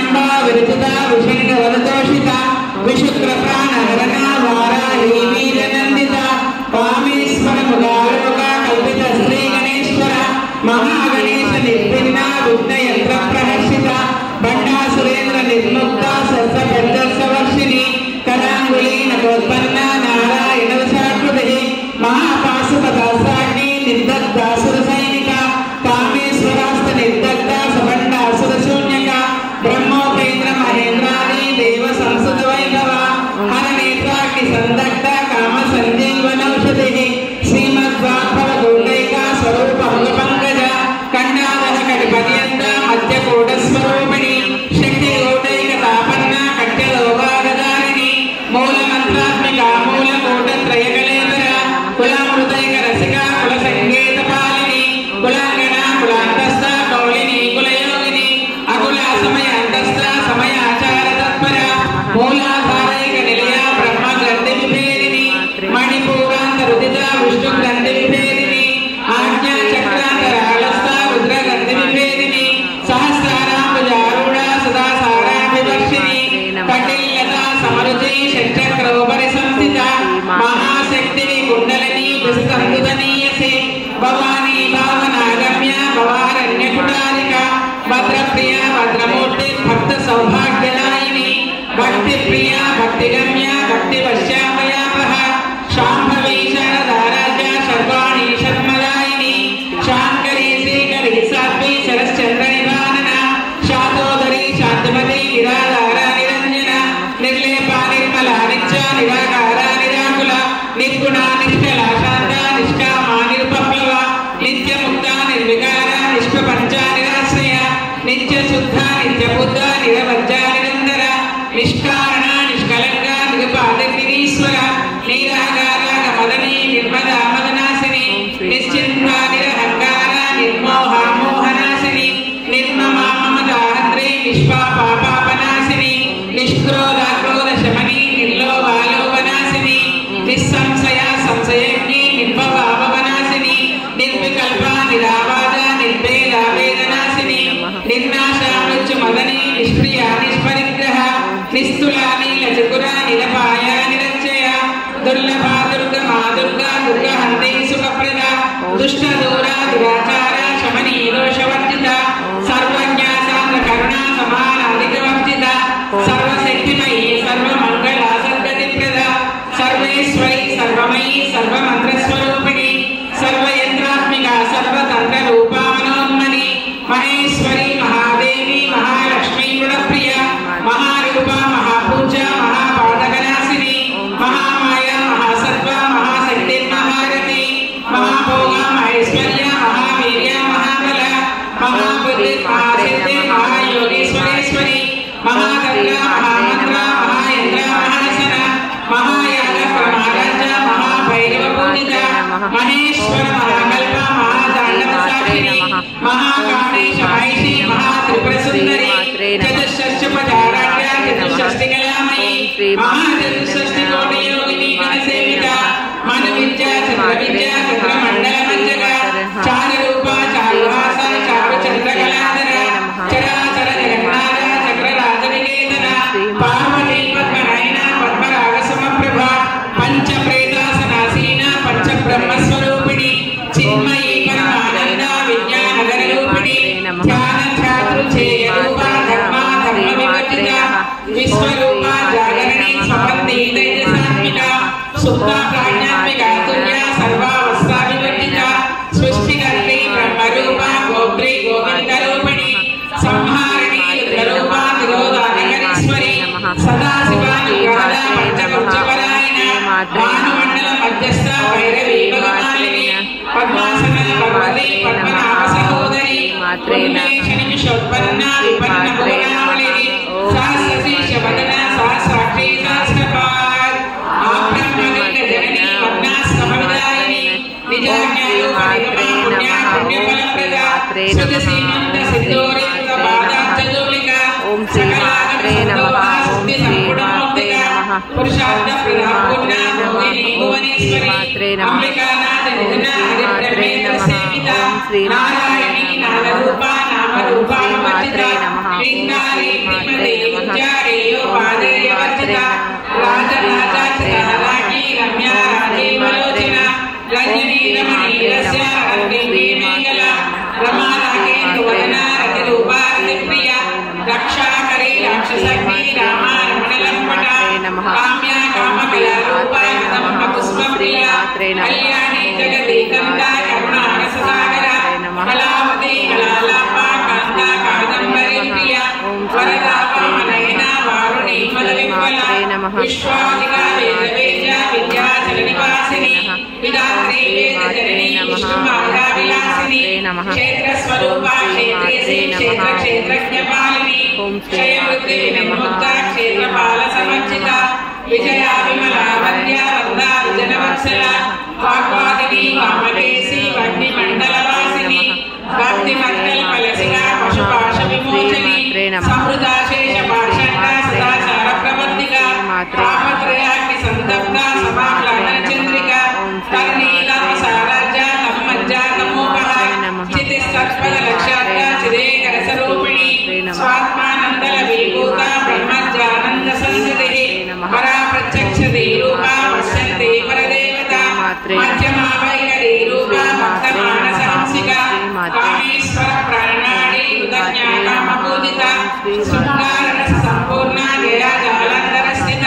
विजृम्भा विरचिता विषण्डवरतोषिता विशुक्रप्राणहरणा वाराही वीरनन्दिता कामेश्वरमुदारोगा कल्पित श्रीगणेश्वर महागणेश निर्भिन्ना विघ्नयन्त्रप्रहर्षिता बण्डासुरेन्द्र निर्मुक्ता सत्सवर्षिणी कलाङ्गुली नगोत्पन्ना नारायणवशाकृतिः महापाशुपदासाग्नि निर्दग्धासुरसैनिका कामेश्वरास्त निर्दग्धा सबण्डासुरशून्यका ब्रह्मोपेन्द्र महेन्द्रादि देव संसुत वैभव हरनेत्राग्नि संदग्ध काम संजीवनौषधिः श्रीमद्वाग्भवगौडैका स्वरूप पंकज कंडादह कटिपर्यन्त मध्यकूटस्वरूपिणी शक्ति गौडैक तापन्ना कट्यलोभागदारिणी मूलमन्त्रात्मिका मूलकूटत्रयकलेवर कुलामृतैक रसिका कुलसङ्गीतपालिनी कुलाङ्गना कुलान्तस्थ कौलिनी कुलयोगिनी अकुला समयान्तस्थ समयाचार तत्पर मूलाधारैक निलया ब्रह्मग्रन्थि विभेदिनी मणिपूरान्तरुदिता विष्णुग्रन्थि विभेदिनी आज्ञा चक्रान्तरालस्थ रुद्रग्रन्थि विभेदिनी सहस्राराम्बुजारूढा सदा साराभिवर्षिणी कटिल्यता समरुचि षट्चक्रोपरि संस्थिता महाशक्ति कुण्डलिनी विस्तन्दुदनीयसे भवानी भावनागम्या भवारण्यकुटारिका भद्रप्रिया भद्रमूर्ति भक्त सौभाग्यदायिनी भक्तिप्रिया भक्तिगम्या भक्तिवश्यामयापः शाम्भवी शारदाराज्या शर्वाणी शर्मदायिनी शाङ्करी श्रीकरी साध्वी शरश्चन्द्रनिवारणा शातोदरी शान्तिमती निराधारा निरञ्जना निर्लेपा निर्मला नित्या निराकारा निराकुला निर्गुणा निष्कला शान्ता निष्कामा निरुपप्लवा नित्यमुक्ता निर्विकारा निष्प्रपञ्चा निराश्रया नित्यशुद्धा नित्यबुद्धा निरवज्जा निरन्तरा निष्कारणा निष्कलङ्का निरुपादिर्निरीश्वरा निराकारा गमदनी निर्मदा मदनासिनी निश्चिन्ता निरहङ्कारा निर्मोहा मोहनासिनी निर्ममा ममदाहन्त्री निष्पापा पापनासिनी निष्क्रोधा क्रोधशमनी निर्लोभा लोभनासिनी निस्संशया संशयज्ञी निर्भवा भवनासिनी निर्विकल्पा निरावादा निर्भेदा वेदनासिनी निर्नाशा मृत्युमदनी निष्क्रिया निष्परिग्रह निस्तुला नीलचकुरा निरपाया निरञ्जया दुर्लभा दुर्गमा दुर्गा दुर्गहन्त्री सुखप्रदा दुष्टदूरा दुराचारा शमनी दोषवर्जिता सर्वज्ञा सान्द्रकरुणा समानाधिकवर्जिता सर्वशक्तिमयी सर्वमङ्गला सद्गतिप्रदा सर्वेश्वरी सर्वमयी सर्वमन्त्रस्वरूपिणी सर्वयन्त्रात्मिका सर्वतन्त्ररूपा मनोन्मनी महेश्वरी महादेवी महालक्ष्मी गुणप्रिया महारूपा महापूजा महापादकनाशिनी महामाया महासत्त्वा महाशक्तिर्महारथी महाभोगा महेश्वर्या महावीर्या महाबला महाबुद्धि महासिद्धि महायोगीश्वरेश्वरी महागंगा महामंत्रा महायंत्रा महासना महायाग परमाराजा महाभैरव पूजिता महेश्वर महाकल्प महादांडव साक्षिणी महाकामेश महिषी महात्रिपुर सुंदरी चतुष्षष्टिपदाराढ्या चतुष्षष्टिकलामयी महाचतुष्षष्टिकोटि योगिनी मनसेविता मनविद्या चंद्रविद्या चंद्रमंडल मंजगा चारुरूपा चारुहासा चारुचंद्रकलाधरा चराचर जगन्नाथ चक्रराजनिकेतना पार्वती पद्मनयना पद्मराग समप्रभा पंचप्रेतासनासीना पंचब्रह्मस्वरूपिणी चिन्मयी परमानंद विज्ञानगररूपिणी ध्यानध्यातृच्छेयरूपा धर्मा धर्मविवर्जिता विश्वरूपा जागरणी स्वपत्नी तेजसात्मिका सुप्ता प्राज्ञात्मिका तुल्या सर्वावस्थाविवर्जिता सृष्टिकर्त्री ब्रह्मरूपा गोत्री गोविन्दरूपिणी संहारिणी रुद्ररूपा निरोधाधिकरीश्वरी सदाशिवानुग्रहदा पंचभुजपरायणा भानुमण्डल मध्यस्थ भैरवी भगमालिनी पद्मासना भगवती पद्मनाभ सहोदरी पुण्येशनिमिषोत्पन्ना विपन्नभुवनावलिनी सहस्रशीर्षवदना सहस्राक्षी सहस्रपाद आब्रह्मलिङ्गजननी वर्णाश्रमविदायिनी निजाज्ञारूपनिगमा पुण्या पुण्यफलप्रदा श्रुतसीमन्तसिद्धोरिक्तपादाब्जदूलिका ओम श्री मात्रे नमः ओम श्री मात्रे नमः पुरुषार्थप्रदा पूर्णा मोहिनी भुवनेश्वरी अंबिकानाथ निधना हरिब्रह्मेन्द्र सेविता नारायणी नादरूपा नाम రూపానువర్తిత లింగారి శ్రీమతి ఉచ్చారేయో పాదేయవర్జిత రాజరాజాచలాకి రమ్య రాజీవలోచన రంజనీ రమణీరస్య రత్నీమేకల రమారాగేంద్రవదన రతిరూపారతి ప్రియ రక్షాకరీ రాక్షసగ్ని రామా రమణలంపట కామ్య కామకళా రూపా నమ పుష్పప్రియ కళ్యాణి జగతి కంద కరుణారససాగర కళావతి కళాలాప కాంత కాదంబరి ప్రియ వరదా వామనయన వారుణి మదవిఫల విశ్వాదిగా వేదవేద విద్యాచల నివాసిని విధాత్రి వేదజనని విష్ణుమాయా విలాసిని క్షేత్రస్వరూపా క్షేత్రేసి క్షేత్రజ్ఞపాలిని క్షయవృత్తి విముక్త క్షేత్రపాల సమర్చిత విజయా విమలా వంద్య వందా విజనవత్సల వాగ్వాదిని వామకేసి వగ్నిమండలవాసిని భక్తిమత్కల్పలసిగా పశుపాశ విమోచని సమృతాశేష పాషండ సదాచార ప్రవర్తిక తాపత్రయాగ్ని సంతప్త సమాహ్లాద చంద్రిక తరణీలాసారాజ్య తమ్మజ్జ తమోపహ చితిస్తత్పద లక్ష్యార్థ చిదేకర స్వరూపిణి స్వాత్మానందల విభూత బ్రహ్మజ్జానంద సంస్థితి పరా ప్రత్యక్షదే రూపా పశ్యంతే పరదేవత మధ్యమా వైఖరి రూపా భక్తమానస హంసిక కామేశ్వర ప్రాణాడి కృతజ్ఞా కామపూజిత శృంగారరస సంపూర్ణ గయా జాలంధర స్థిత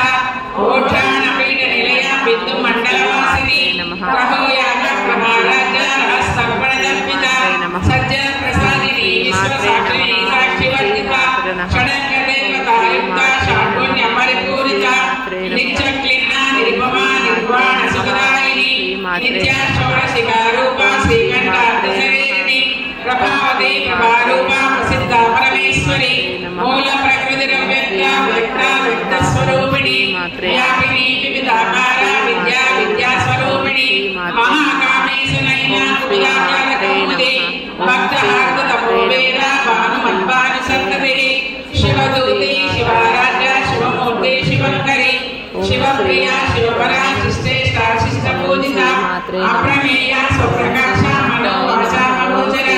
ఓఢ్రాణ పీఠ నిలయ బిందు మండలవాసిని గ్రహోయాగ ప్రమారాజ్య రహస్తర్పణ జల్పిత సజ్జన ప్రసాదిని విశ్వసాక్షిణి సాక్షివర్తిత షడంగ దేవతాయుక్త శాంపుణ్య పరిపూరిత నిత్యక్లిన్న నిర్మమా నిర్వాణ సుఖదాయిని నిత్యా షోడశికా రూపా శ్రీకంఠార్థశరీరిణి ప్రభావతి ప్రభారూపా ప్రసిద్ధ పరమేశ్వరి మూల ప్రకృతి వ్యక్త స్వరూపిణి వ్యాపిని వివిధాకార విద్యా స్వరూపిణి మహాకామేశు నైనా కౌముది భక్తహార్ద తపోవేద భానుమద్భాను సంతతి శివదూతి శివారాధ్య శివమూర్తి శివంకరి శివప్రియ శివపరా శిష్టేష్ట శిష్ట పూజిత అప్రమేయ స్వప్రకాశ మనోవాచ మనోజర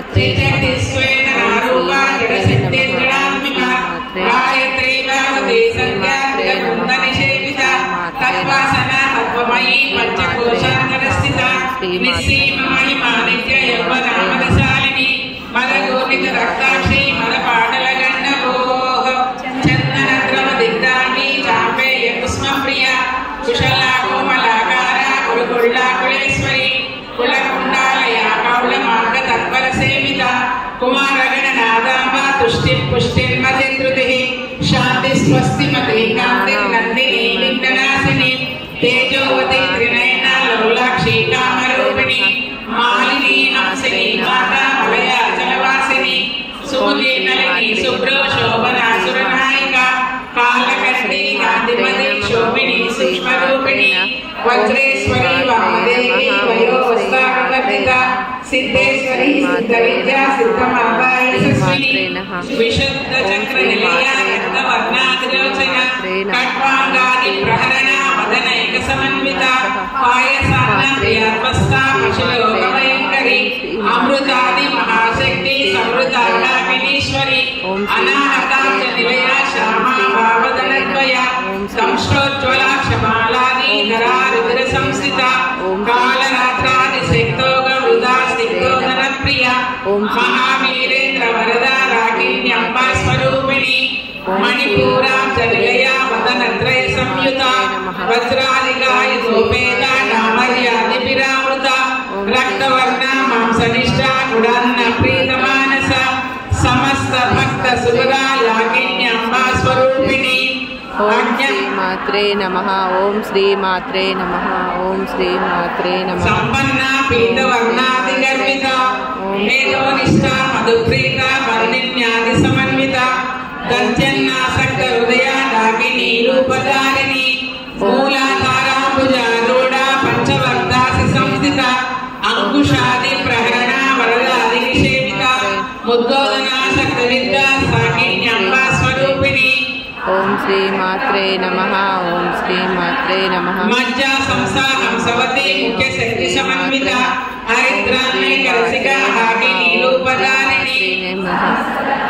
శ్రీజగతి స్వేదనారూపా జడసిద్ధేంద్రాత్మిక గాయత్రీ భగవతి సంధ్యాత్రికృత నిషేవిత తత్వాసన తత్వమయీ పంచకోశాంతర స్థిత నిస్సీమ మహిమా నిత్య యౌవనామదశాలిని మదగోపిత రక్తాక్షి మదపాటల గండభోః చందన ద్రవ దిగ్ధాంగి చాంపేయ పుష్పప్రియ కుశలా కోమలాకార కురుకుళ్ళా కుళేశ్వరి కులకుండాలయ కౌళ మార్గ తత్పర సేవిత కుమారగణ నాదాంబ తుష్టి పుష్టిర్మతిధృతి శాంతి స్వస్తి మతి కాంతి నందిని విఘ్ననాశిని తేజోవతి త్రినయన లోలాక్షి కామరూపిణి మాలిని హంసిని మాతా మలయ జలవాసిని సూలి నలిని శుభ్రో శోభనా సురనాయిక కాలకర్ణి కాంతిమతి శోభిని సూక్ష్మరూపిణి వజ్రేశ్వరి వామదేవి వయోవస్థానువర్తిత సిద్ధేశ్వరి సిద్ధ విద్యా సిద్ధమాతా యశస్విని విశుద్ధ చక్ర నిలయ రక్తవర్ణాతిలోచన ఖడ్వాంగాది ప్రహరణ మదనైక సమన్విత పాయసాన్న ప్రియాత్మస్థ పశులోక భయంకరి అమృతాది మహాశక్తి సమృతాకామినీశ్వరి అనాహతాచ నిలయ శ్యామా భావదనద్వయ సంశ్రోజ్వల క్షమాలాది ధరా రుద్ర సంస్థిత కాళరాత్రాది శక్తోగ వృధా సిద్ధోదన ప్రియ మహావీరేంద్ర వరదా రాగిణ్యంబ స్వరూపిణి మణిపూరాబ్జ నిలయ వదనత్రయ సంయుత వజ్రాదిగాయుధోపేత నామర్యాది విరామృత రక్తవర్ణ మాంసనిష్ట గుడాన్న ప్రీతమానస సమస్త భక్త సుభగా లాగిణ్యంబ స్వరూపిణి మాత్రే నమః. ఓం శ్రీ మాత్రే నమః. ఓం శ్రీ మాత్రే నమః. సంపన్న పీతవర్ణాది గర్విత మేధోనిష్ట మధుప్రీత వర్ణిన్యాది సమన్విత దంత్యన్నాసక్త హృదయ దాగిని రూపధారిణి మూలాధారాంబుజారూఢ పంచవర్ధాసి సంస్థిత అంకుశాది ప్రహరణ వరదాది నిషేవిత ముద్దోదనాసక్త విద్య సాకిన్యంబ స్వరూపిణి శ్రీ మాత్రే నమః ఓం శ్రీ మాత్రే నమః మజ్జా సంసా హంసవతి ముఖ్య శక్తి సమన్విత హరిద్రాన్నే కలసికా హాగి నీలోపదారిణి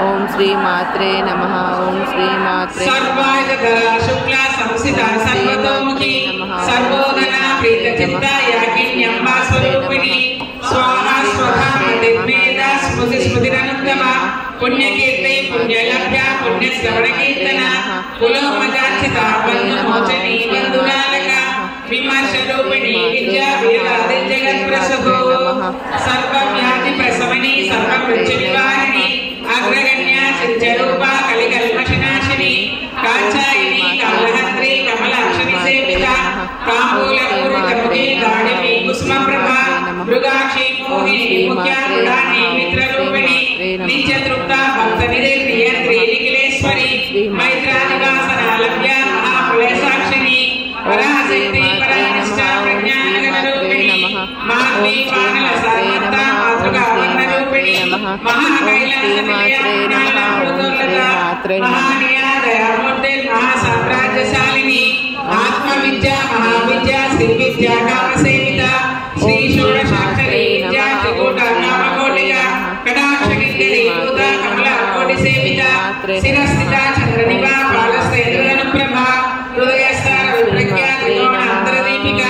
ఓం శ్రీ మాత్రే నమః ఓం శ్రీ మాత్రే సర్వాయుధరా శుక్ల సంస్థిత సర్వతోముఖి సర్వోదన ప్రీత చిత్త యాకిన్యంబా స్వరూపిణి స్వాహా స్వధా దిగ్మేద స్మృతి స్మృతిరనుత్తమ పుణ్యకీర్తి పుణ్యలభ్య పుణ్యశ్రవణ కీర్తన కులోమజార్చిత బంధుమోచని బంధురాలక విమర్శ రూపిణి విద్యా వీరాది జగత్ప్రసభో సర్వవ్యాధి ప్రశమని సర్వవృక్ష నివారిణి అగ్రగణ్య చిత్యరూప కలికల్మషనాశిని కాచాయిని కాళహంత్రి కమలాక్షని సేవిత తాంబూలపూరితముఖి దాడిని కుసుమప్రభ మృగాక్షి మోహిని ముఖ్యారుడాని మిత్రరూపిణి నిత్యతృప్త భక్తనిధి నియంత్రి నిఖిలేశ్వరి మైత్రానివాసనాలభ్య మహాప్రళయ సాక్షిని పరాశక్తి పరనిష్ట ప్రజ్ఞానగణరూపిణి మాధవి వాహన సారమత మాతృకా వర్ణరూపిణి మహాకైలాసమూర్తి మహాసామ్రాజ్యశాలిని ఆత్మవిద్యా మహావిద్యా శ్రీ విద్యా కామసేవిత శ్రీ షోడశాక్షరి విద్యా త్రికూట నామకోటిక కటాక్షగిరి కమల కోటి సేవిత శిరస్థిత చంద్రనిభా బాలశ్రేణులనుప్రభ హృదయస్థాన విప్రజ్ఞా త్రికోణాంతరదీపిక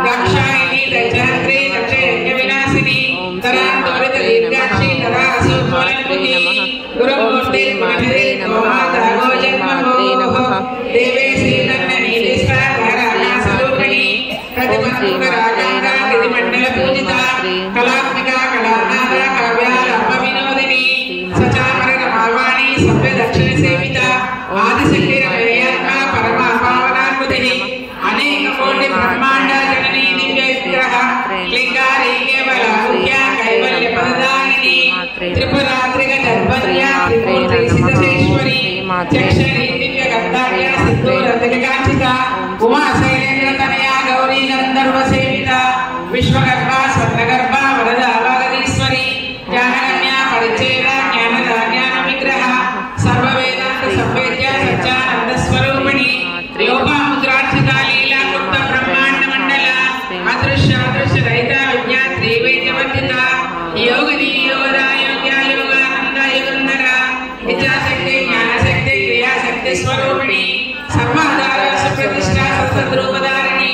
దాక్షాయిని దక్షాత్రి దక్షయజ్ఞ వినాశిని తరాంతరిత దీర్ఘాక్షి తరాసోత్మలముఖి గురుమూర్తి మహదే గోమాతా గోజన్మభోః దేవే శ్రీధన్యని నిస్వారూపిణి ప్రతిమంతుకరాగాంగ ప్రతిమండల పూజిత కళాత్మిక కళానాద కావ్యాలంబ వినోదిని సచామర రమావాణి సభ్య దక్షిణ సేవిత ఆదిశక్తి రమేయాత్మ పరమా పావనాకృతిని అనేక కోటి బ్రహ్మాండ జననీ దివ్య విగ్రహ క్లింగారి కేవల ముఖ్య కైవల్య పదదారిణి త్రిపురాత్రిక దర్భర్య త్రిమూర్తి సిద్ధేశ్వరి చక్షరి దివ్య గంధార్య సిద్ధూరతికాంచిత ఉమా శైలేంద్ర తనయా గౌరీ గంధర్వ సేవిత విశ్వగర్భ స్వర్ణగర్భ వరద వాగదీశ్వరి జ్ఞానగమ్య పరిచ్ఛేద జ్ఞానద జ్ఞాన విగ్రహ సర్వవేదాంత సంవేద్య సత్యానంద స్వరూపిణి లోపాముద్రార్చిత లీలా గుప్త బ్రహ్మాండ మండల అదృశ్య అదృశ్య రహిత విజ్ఞాత్రి వేద్యవర్జిత యోగిని యోగదా యోగ్య యోగానంద యుగంధర విద్యాశక్తి జ్ఞానశక్తి క్రియాశక్తి స్వరూపిణి సర్వాధార సుప్రతిష్ట సద్రూపధారిణి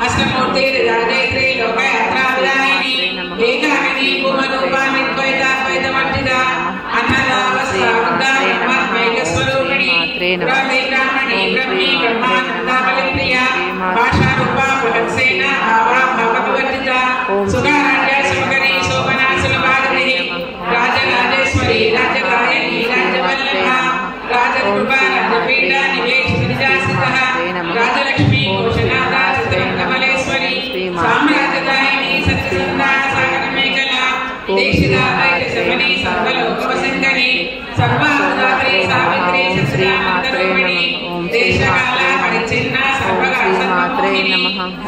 అష్టమూర్తి రాజైత్రి లోకయాత్రావిధాయిని ఏకాకిని భూమరూపాద్వైతాద్వైతవర్జిత అన్నదావస్త్రామేక స్వరూపిణి బ్రాహ్మణి బ్రహ్మి బ్రహ్మానందామలిప్రియ భాషారూప పులక్సేన భావా భావవివర్జిత సుగారాజ్య సుమకరి శోభనా సులభాగతి రాజరాజేశ్వరి రాజరాయణి రాజవల్లభ రాజకృప రాజపీఠ నివేశిత రాజలక్ష్మి భూషణాద చిత్రకమలేశ్వరి సామ్రాజ్యదాయిని సత్యసుందా సాగర మేఖల దేశిదాయని సర్వలోకవశంకరి సర్వాధాత్రి సావిత్రి సత్యానందరూపిణి దేశకాల పరిచ్ఛిన్న సర్వగాత్రే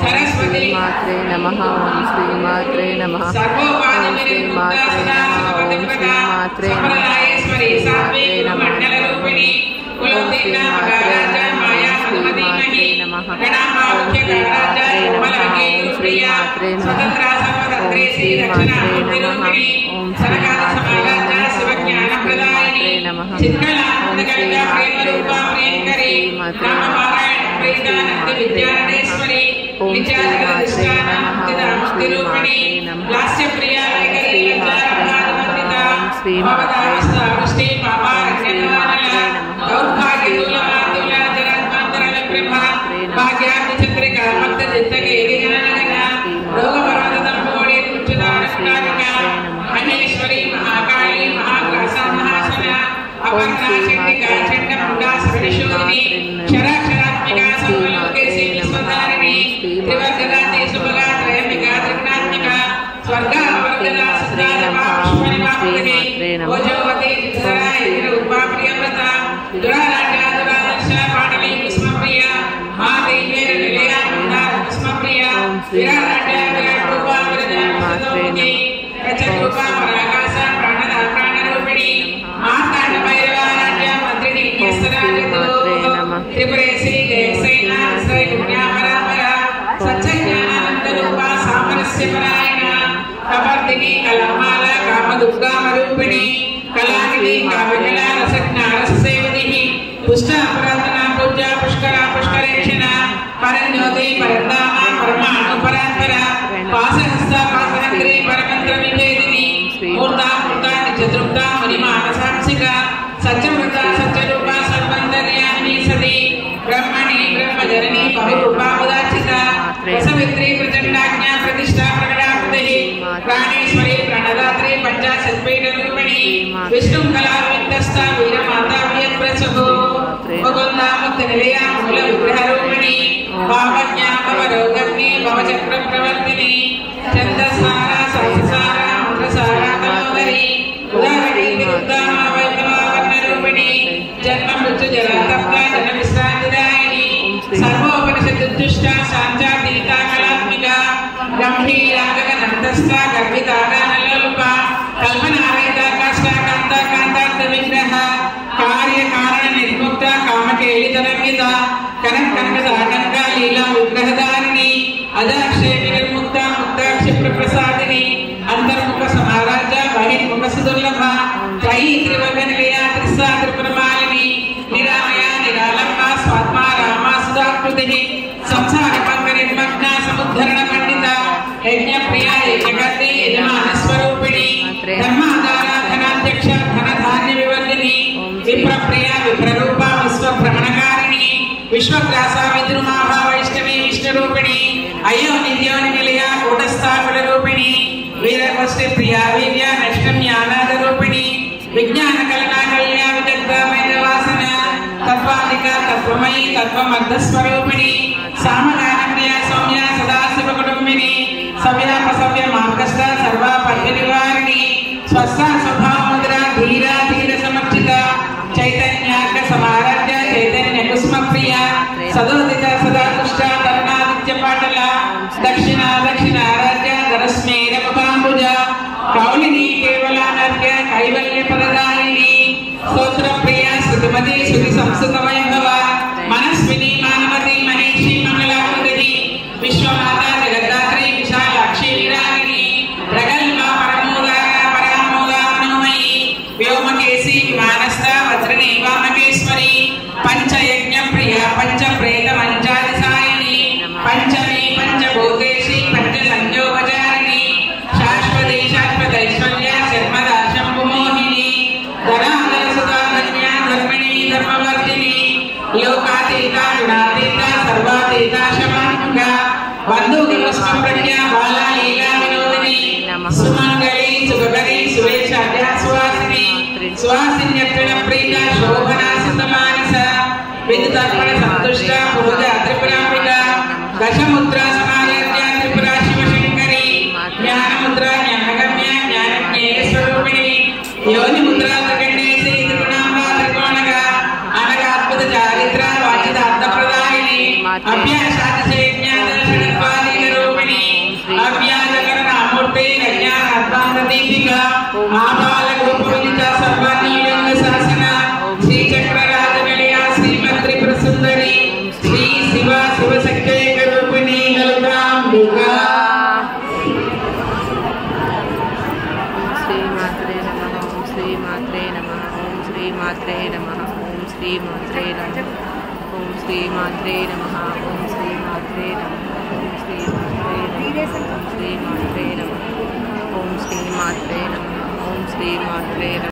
సరస్వతి మాత్రే నమః ఓం శ్రీ మాత్రే నమః సర్వోపాధి విముక్తాసనా సుపతివ్రత సంప్రదాయేశ్వరి సాత్విక మండల రూపిణి కులోత్తీర్ణ మహారాజ మాయా మధుమతీమహి గణామాఖ్య గణరాజ కోమలాంగి ప్రియ స్వతంత్ర సర్వతంత్రే శ్రీ దక్షిణామూర్తి రూపిణి సరకాల సమారాజ శివజ్ఞాన ప్రదాయిని చిత్కళానందగణిత ప్రేమ రూప ప్రియంకరి రామపారాయణ ప్రీతానంద విద్యారణేశ్వరి విద్యాధిష్టాన ముక్తి రూపిణి లాస్య ప్రియ వైఖరి భవదావస్థి పాపారణ్యనానల దౌర్భాగ్యదూలమాతుల జగన్మంతరల బ్రహ్మ భాగ్యాగ్ని చంద్రిక భక్త చింతకే జననగ రోగపర్వతం మోడి రుచిదారకారిక మహేశ్వరి మహాకాళి మహాకాశ మహాశన అపర్ణా చండికా చండముండా సవిశోధిని క్షరాక్షరాత్మిక సర్వలోకేశి విశ్వధారిణి త్రివర్గదాతి సుభగా త్రయమిక త్రిగుణాత్మిక స్వర్గావర్గదా సుధారమా పుష్పనివాపతి ఓజోవతి చిత్సరాయ రూపా ప్రియవ్రత దురారాజ్య దురాదర్శ పాటలి కుస్మప్రియ మాదేవ్యేర నిలయ మందార కుస్మప్రియ విరారాజ్య విరాట్ రూపా విరజ సతోముఖి రచత్ రూపా పరాకాశ ప్రాణద ప్రాణరూపిణి మార్తాండ భైరవారాజ్య మంత్రిణి కేసరాజతో त्रिपुरेशी जयसेना श्री पुण्यापरापरा सच्चज्ञानानन्दरूपा सामरस्य परायणा कपर्दिनी कलामाला कामदुर्गामरूपिणी कलानिधि काव्यकला रसज्ञा रससेवदिः पुष्टा पुरातना पूज्या पुष्करा पुष्करेक्षणा परज्योति परन्दामा परमाणु परात्परा पासहस्ता पासहन्त्री परमन्त्र विभेदिनी मूर्ता मूर्ता नित्यतृप्ता मुनिमानसांसिका सत्यव्रता सत्यरूपा सर्वन्तर्यामिनी सती ब्रह्मणि ब्रह्मजननी बहुरूपा उदाचिता रसवित्री प्रचण्डाज्ञा प्रतिष्ठा प्रकटाकृतिः प्राणेश्वरी प्रणदात्री पञ्चाशत्पीठरूपिणी विष्णुकलावित्तस्था वीरमाता वियत्प्रसुः मुकुन्दा मुक्तनिलया मूलविग्रहरूपिणी भावज्ञा भवरोगग्नि भवचक्रप्रवर्तिनी छन्दसारा सहस्रसारा मन्त्रसारा कलोदरी उदाहरणी विरुद्धामा वैभवावर्णरूपिणी जन्म मृत्यु जलातप्ता जनविश्रान्तिदायिनी सर्वोपनिषदुत्तिष्ठा शान्तातीता कलात्मिका गम्भीरागगनन्तस्था गर्भितागानलोलुपा कल्पनारहिता काष्ठा कान्ता कान्तार्थविग्रह कार्यकारणनिर्मुक्ता कामकेलितरङ्गिता कनकनकदाटङ्का लीला विग्रहधारिणी अदाक्षेपि निर्मुक्ता मुक्ताक्षिप्रप्रसादिनी अंतर्मुख समाराज्य बहिर्मुख सुदुर्लभा त्रयी त्रिवर्गनिलया त्रिस्सा त्रिपुरमालिनी निरामया निरालम्बा स्वात्मा रामा सुधाकृतिः संसारपङ्कनिर्मग्ना समुद्धरण पंडिता यज्ञप्रिया यज्ञकर्त्री यजमानस्वरूपिणी धर्माधाराधनाध्यक्ष धनधान्य विवर्धिनी विप्रप्रिया विप्ररूपा विश्वभ्रमणकारिणी विश्वग्रासा विद्रुमाभा वैष्णवी विष्णुरूपिणी अयोनिध्योनि निलया कूटस्थाकुलरूपिणी वीरकोष्ठी प्रिया वीर्या नष्टम्यानादरूपिणी विज्ञान कलना कल्या विदग्धा मेधवासना तत्वादिका तत्वमयी तत्वमर्धस्वरूपिणी सामगानप्रिया सौम्या सदाशिव कुटुम्बिनी सव्यापसव्य मार्गस्था सर्वा पद्यनिवारिणी स्वस्था स्वभाव मुद्रा धीरा धीर समर्चिता चैतन्यार्क समाराध्य चैतन्य कुस्म प्रिया सदोदिता सदा तुष्टा तरुणादित्य पाटला दक्षिणा दक्षिणाराध्य धरस्मेर मुखाम्बुजा कौलिनी केवलानर्घ्य कैवल्य पददायिनी स्तोत्र प्रिया श्रुतिमती श्रुति संस्कृत वैभवा मनस्विनी मानवती मनीषी मंगलाकृतिः विश्वमाता जगद्धात्री विशालाक्षी विरागिनी प्रगल्भा परमोदारा परामोदा मनोमयी व्योमकेशी विमानस्था वज्रनी वामकेश्वरी पंचयज्ञ प्रिया पंचप्रेत मंचादिसायिनी पंचमी पंचभूतेशी पंचसंयोगचारिणी शाश्वती शाश्वतैश्वर्या शर्मदा शम्भुमोहिनी धराधर सुधाधन्या धर्मिणी धर्मवर्धिनी लोकातीता गुणातीता सर्वातीता शमात्मका बन्धुदिवस्म प्रज्ञा बाला लीला विनोदिनी सुमंगली सुभकरी सुवेशाद्या सुवासिनी सुवासिन्यत्रिण प्रीता शोभना सुतमानसा विद्युतर्पण संतुष्टा पूजा त्रिपुरांबिका दशमुद्रा समाराध्या त्रिपुरा शिवशंकरी ज्ञानमुद्रा ज्ञानगम्या ज्ञानज्ञेय स्वरूपिणी योनिमुद्रा त्रिकण्डेशी त्रिगुणांबा त्रिकोणगा अनगात्मक चारित्रा वाचिदार्थप्रदायिनी अभ्यासातिशयज्ञानदर्शनत्वादिकरूपिणी अव्याजकरणामूर्ते अज्ञानात्मानदीपिका आबालगोपवलिता सर्वान्योलिंग शासना श्रीचक्रराजनिलया श्रीमत्त्रिपुरसुन्दरी श्री शिवा शिवशक्त्यैकरूपिणी ललिताम्बिका श्रीमात्रे नमः ओम श्रीमात्रे नमः ओम श्रीमात्रे नमः ओम श्रीमात्रे नमः ओम श्रीमात्रे नमः ओम श्रीमात्रे नमः ओम श्रीमात्रे नमः ओम श्रीमात्रे नमः ओम श्रीमात्रे नमः ओम श्रीमात्रे नमः